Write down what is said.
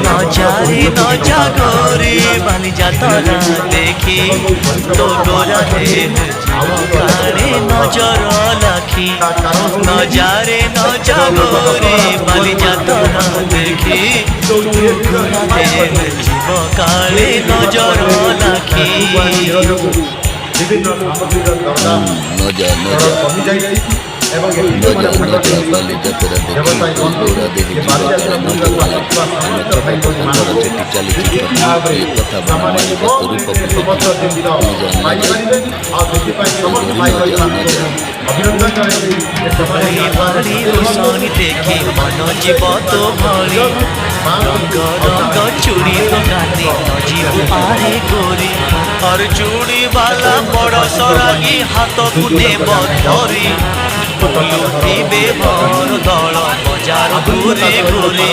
নজারে নজাগরে বালি যাতনা দেখি তো গোরা দেহ কারে নজর লাখি নজারে নজাগরে বালি যাতনা দেখি তো গোরা দেহ জীব কারে নজর লাখি বিভিন্ন সামগ্রীর দরদাম কমি যাই এবং বালিযাত্রা ব্যবসায়ী বন্ধু বালিযাত্রা অভিনন্দন ভারি রোশনী দেখি মন জীব তো ভরি রঙ্গ রঙ্গ চুড়ি দোকানে নজিব আরে গোরি আর চুড়ি বালা বড় সরাগি হাত কুটে বধরি লুটিবে ভর দল বজার ঘুরে ঘুরে